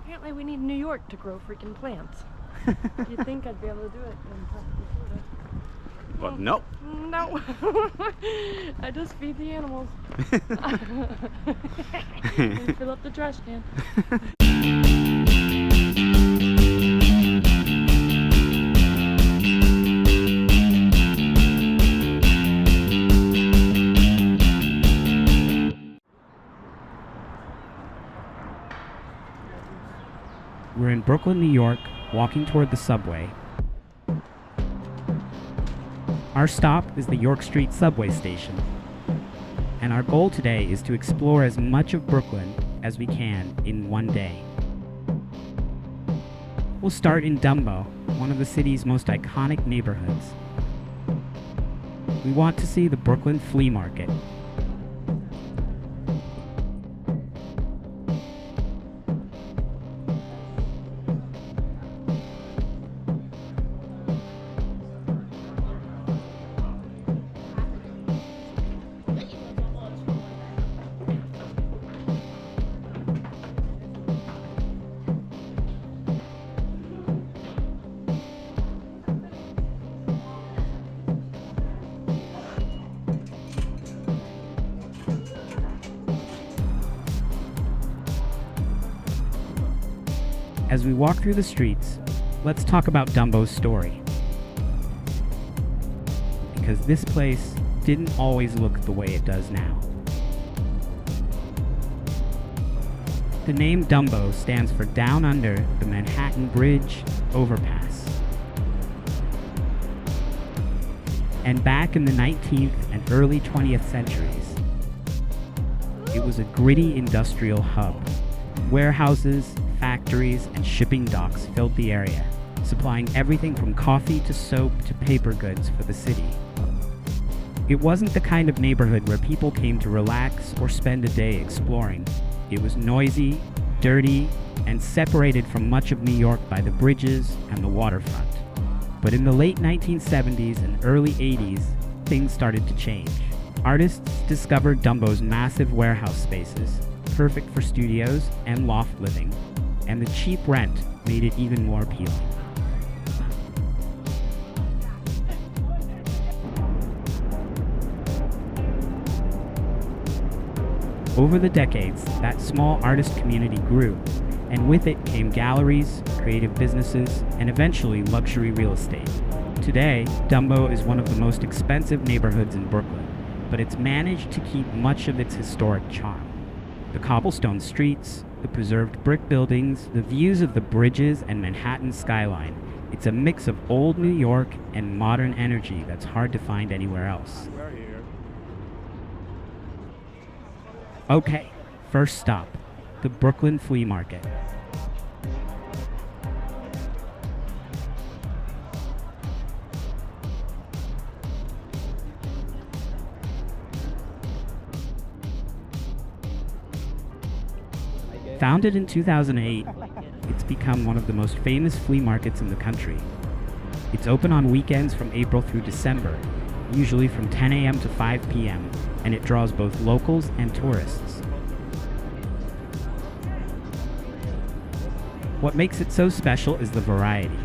Apparently we need New York to grow freaking plants. You'd think I'd be able to do it in Florida. But nope. No. I just feed the animals. And fill up the trash can. We're in Brooklyn, New York, walking toward the subway. Our stop is the York Street subway station, and our goal today is to explore as much of Brooklyn as we can in one day. We'll start in Dumbo, one of the city's most iconic neighborhoods. We want to see the Brooklyn Flea Market. As we walk through the streets, let's talk about Dumbo's story. Because this place didn't always look the way it does now. The name Dumbo stands for down under the Manhattan Bridge overpass. And back in the 19th and early 20th centuries, it was a gritty industrial hub. Warehouses, factories, and shipping docks filled the area, supplying everything from coffee to soap to paper goods for the city. It wasn't the kind of neighborhood where people came to relax or spend a day exploring. It was noisy, dirty, and separated from much of New York by the bridges and the waterfront. But in the late 1970s and early 80s, things started to change. Artists discovered Dumbo's massive warehouse spaces, perfect for studios and loft living, and the cheap rent made it even more appealing. Over the decades, that small artist community grew, and with it came galleries, creative businesses, and eventually luxury real estate. Today, Dumbo is one of the most expensive neighborhoods in Brooklyn, but it's managed to keep much of its historic charm. The cobblestone streets, the preserved brick buildings, the views of the bridges and Manhattan skyline. It's a mix of old New York and modern energy that's hard to find anywhere else. Okay, first stop, the Brooklyn Flea Market. Founded in 2008, it's become one of the most famous flea markets in the country. It's open on weekends from April through December, usually from 10 a.m. to 5 p.m., and it draws both locals and tourists. What makes it so special is the variety.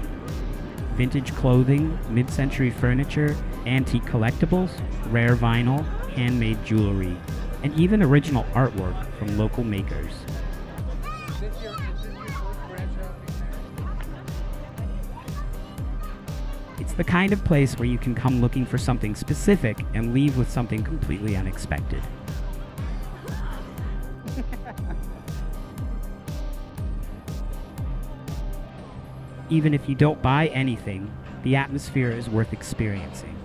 Vintage clothing, mid-century furniture, antique collectibles, rare vinyl, handmade jewelry, and even original artwork from local makers. It's the kind of place where you can come looking for something specific and leave with something completely unexpected. Even if you don't buy anything, the atmosphere is worth experiencing.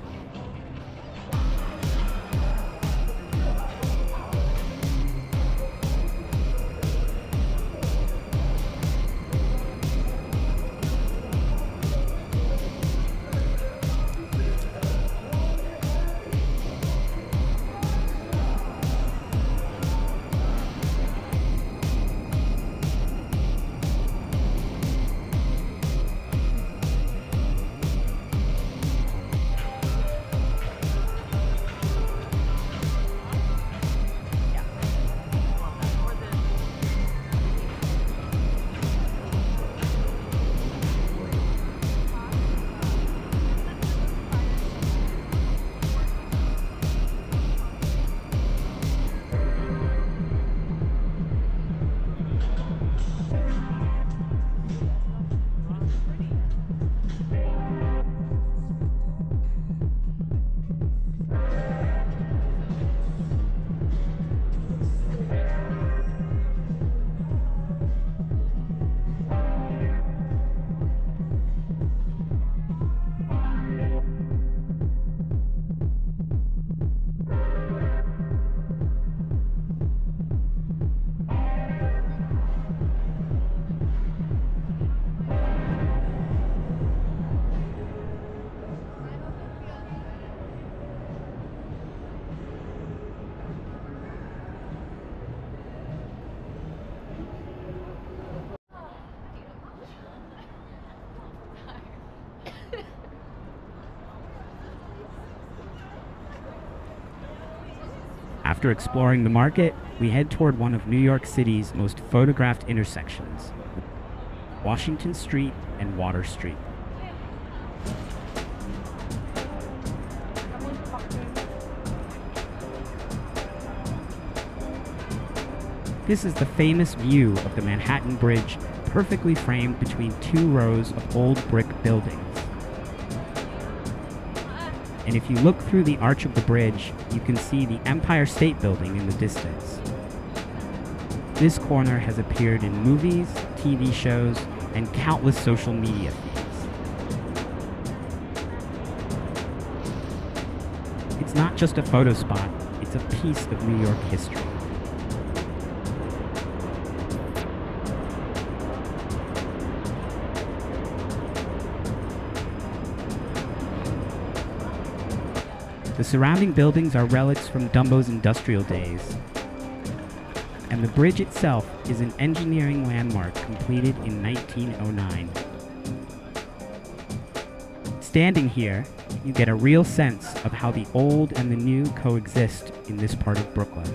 After exploring the market, we head toward one of New York City's most photographed intersections, Washington Street and Water Street. This is the famous view of the Manhattan Bridge, perfectly framed between two rows of old brick buildings. And if you look through the arch of the bridge, you can see the Empire State Building in the distance. This corner has appeared in movies, TV shows, and countless social media feeds. It's not just a photo spot, it's a piece of New York history. The surrounding buildings are relics from Dumbo's industrial days, and the bridge itself is an engineering landmark completed in 1909. Standing here, you get a real sense of how the old and the new coexist in this part of Brooklyn.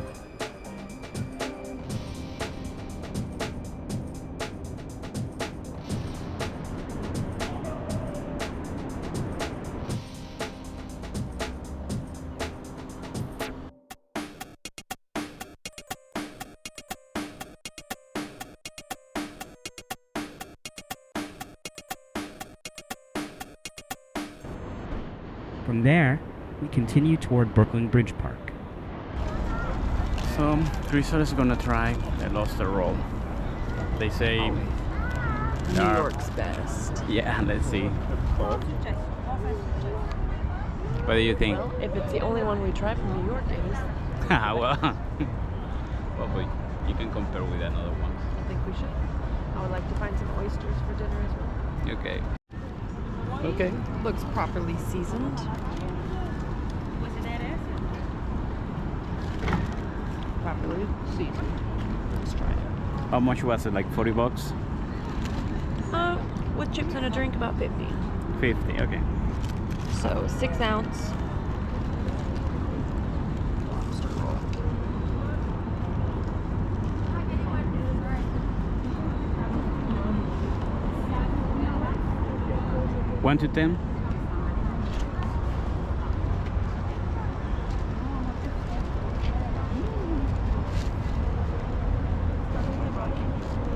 From there, we continue toward Brooklyn Bridge Park. So, Crystal is gonna try the lobster roll. They say... New York's best. Yeah, let's see. What do you think? Well, if it's the only one we try from New York, it is. Well, but you can compare with another one. I think we should. I would like to find some oysters for dinner as well. Okay. Okay. Looks properly seasoned. Properly seasoned. Let's try it. How much was it? Like $40? With chips and a drink, about 50. 50, okay. So 6 ounce. Lobster roll. 1 to 10?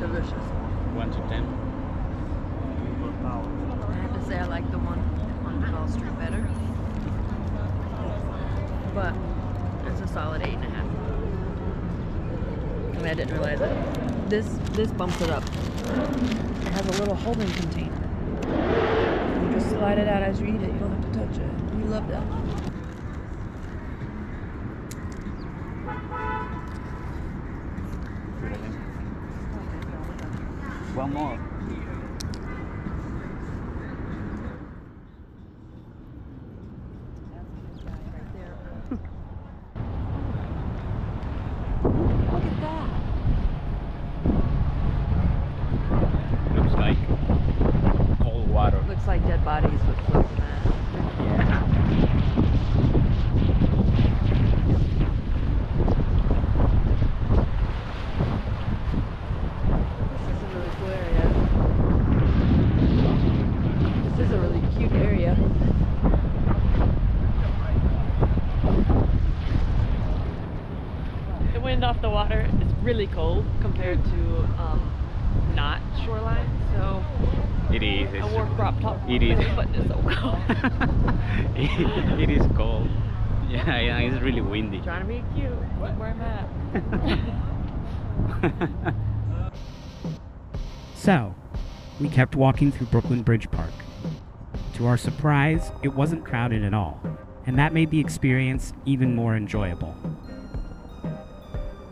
Delicious. 1 to 10? I have to say I like the one on Wall Street better. But it's a solid 8.5. I mean, I didn't realize it. This bumps it up. It has a little holding container. You just slide it out as you eat it. You don't have to touch it. We love that. One more. Look at that. Looks like cold water. Looks like dead bodies would float in that. Yeah. This is a really cool area. This is a really cute area. The wind off the water is really cold compared to not shoreline, so It is. I wore crop top. It is. But it's so cold. It is cold. Yeah, yeah, it's really windy. Trying to be cute. Look where I'm at. So, we kept walking through Brooklyn Bridge Park. To our surprise, it wasn't crowded at all, and that made the experience even more enjoyable.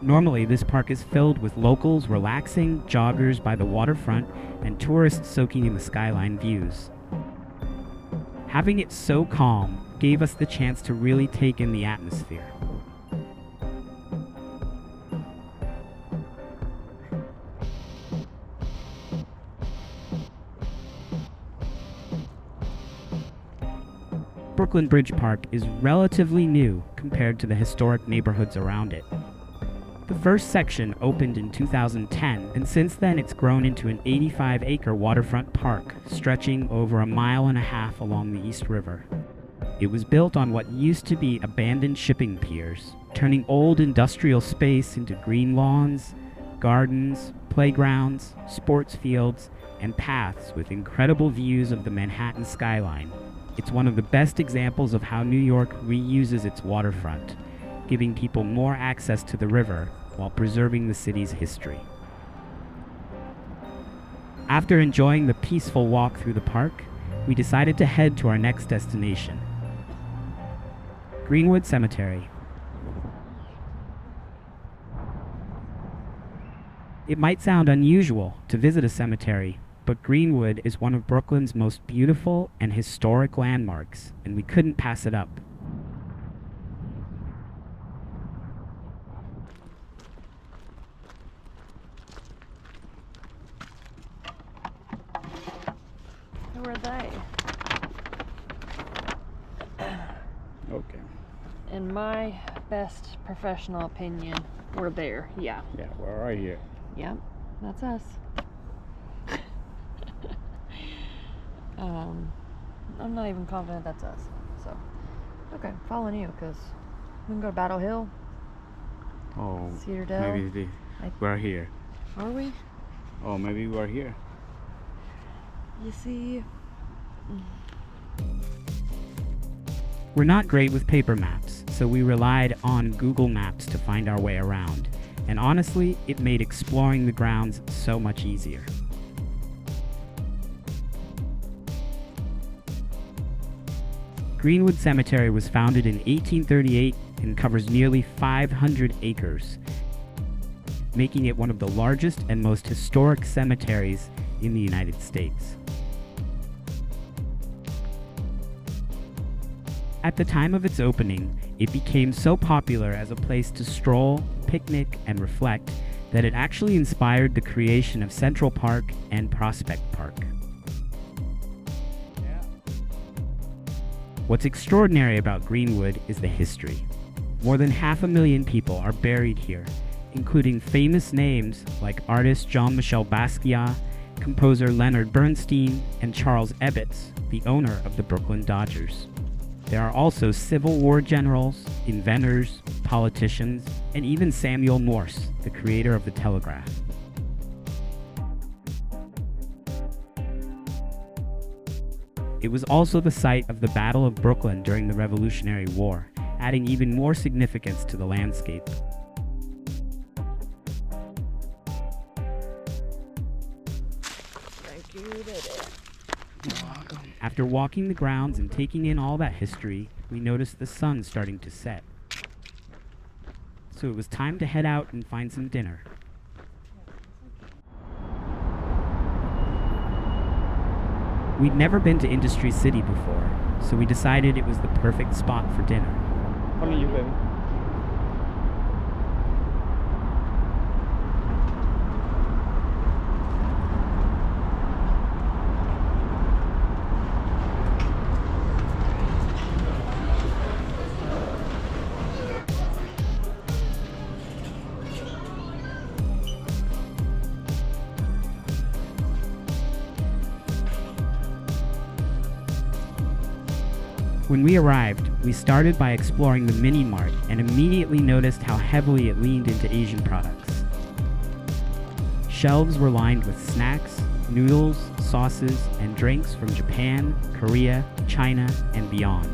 Normally, this park is filled with locals relaxing, joggers by the waterfront, and tourists soaking in the skyline views. Having it so calm gave us the chance to really take in the atmosphere. Brooklyn Bridge Park is relatively new compared to the historic neighborhoods around it. The first section opened in 2010, and since then it's grown into an 85-acre waterfront park stretching over 1.5 miles along the East River. It was built on what used to be abandoned shipping piers, turning old industrial space into green lawns, gardens, playgrounds, sports fields, and paths with incredible views of the Manhattan skyline. It's one of the best examples of how New York reuses its waterfront, giving people more access to the river while preserving the city's history. After enjoying the peaceful walk through the park, we decided to head to our next destination, Greenwood Cemetery. It might sound unusual to visit a cemetery, but Greenwood is one of Brooklyn's most beautiful and historic landmarks, and we couldn't pass it up. Who are they? Okay. In my best professional opinion, we're there. Yeah. Yeah, we're right here. Yep. That's us. I'm not even confident that's us. So, okay, following you because we can go to Battle Hill. Oh, Cedardale. maybe we're here. Are we? Oh, maybe we're here. You see, We're not great with paper maps, so we relied on Google Maps to find our way around, and honestly, it made exploring the grounds so much easier. Greenwood Cemetery was founded in 1838 and covers nearly 500 acres, making it one of the largest and most historic cemeteries in the United States. At the time of its opening, it became so popular as a place to stroll, picnic, and reflect that it actually inspired the creation of Central Park and Prospect Park. What's extraordinary about Greenwood is the history. More than 500,000 people are buried here, including famous names like artist Jean-Michel Basquiat, composer Leonard Bernstein, and Charles Ebbets, the owner of the Brooklyn Dodgers. There are also Civil War generals, inventors, politicians, and even Samuel Morse, the creator of the telegraph. It was also the site of the Battle of Brooklyn during the Revolutionary War, adding even more significance to the landscape. thank you, did it. After walking the grounds and taking in all that history, we noticed the sun starting to set. So it was time to head out and find some dinner. We'd never been to Industry City before, so we decided it was the perfect spot for dinner. Only you, baby. When we arrived, we started by exploring the mini mart and immediately noticed how heavily it leaned into Asian products. Shelves were lined with snacks, noodles, sauces, and drinks from Japan, Korea, China, and beyond.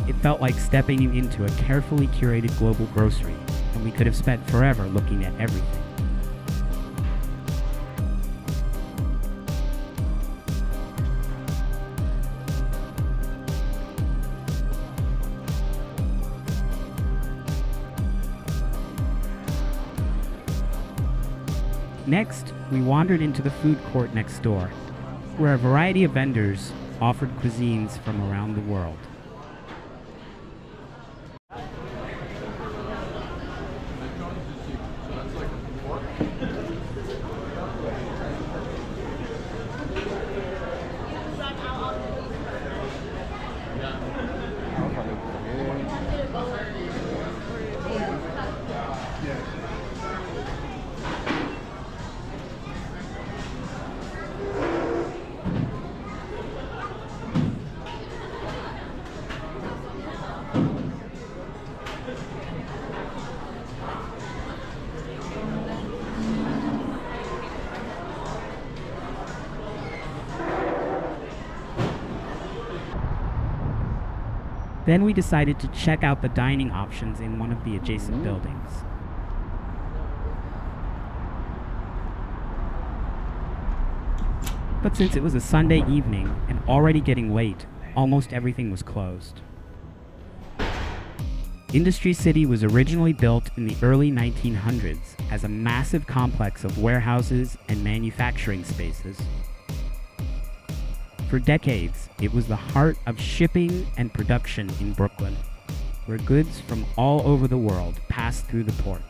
It felt like stepping into a carefully curated global grocery, and we could have spent forever looking at everything. Next, we wandered into the food court next door, where a variety of vendors offered cuisines from around the world. Then we decided to check out the dining options in one of the adjacent buildings. But since it was a Sunday evening and already getting late, almost everything was closed. Industry City was originally built in the early 1900s as a massive complex of warehouses and manufacturing spaces. For decades, it was the heart of shipping and production in Brooklyn, where goods from all over the world passed through the port.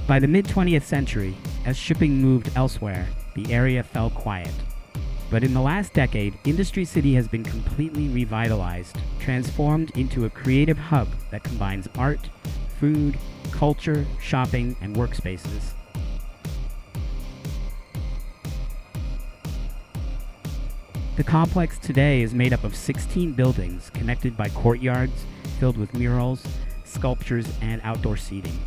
By the mid-20th century, as shipping moved elsewhere, the area fell quiet. But in the last decade, Industry City has been completely revitalized, transformed into a creative hub that combines art, food, culture, shopping, and workspaces. The complex today is made up of 16 buildings connected by courtyards filled with murals, sculptures, and outdoor seating.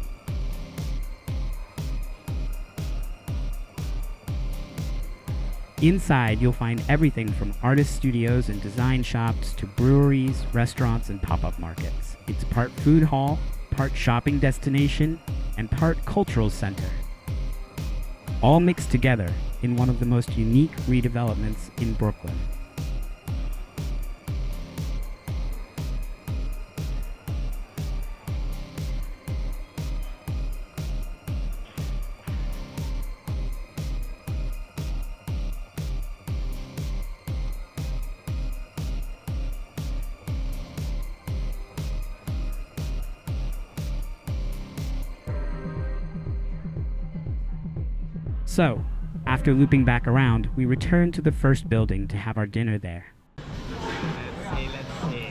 Inside, you'll find everything from artist studios and design shops to breweries, restaurants, and pop-up markets. It's part food hall, part shopping destination, and part cultural center. All mixed together in one of the most unique redevelopments in Brooklyn. So, after looping back around, we returned to the first building to have our dinner there. Let's see.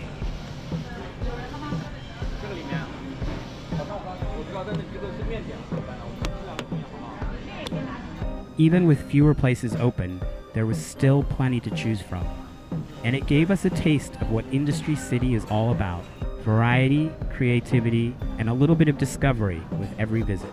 Even with fewer places open, there was still plenty to choose from. And it gave us a taste of what Industry City is all about. Variety, creativity, and a little bit of discovery with every visit.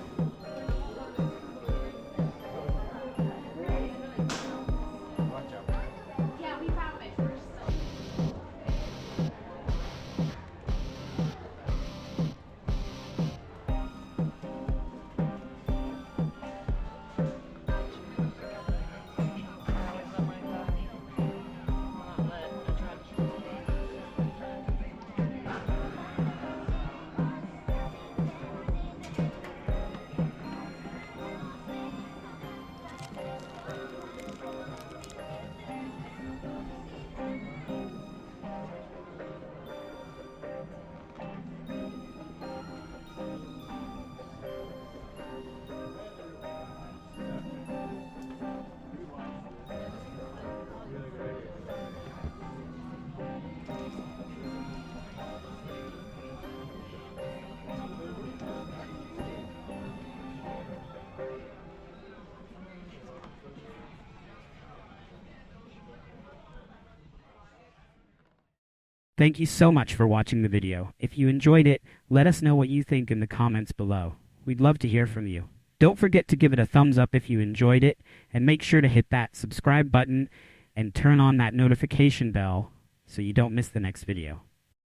Thank you so much for watching the video. If you enjoyed it, let us know what you think in the comments below. We'd love to hear from you. Don't forget to give it a thumbs up if you enjoyed it, and make sure to hit that subscribe button and turn on that notification bell so you don't miss the next video.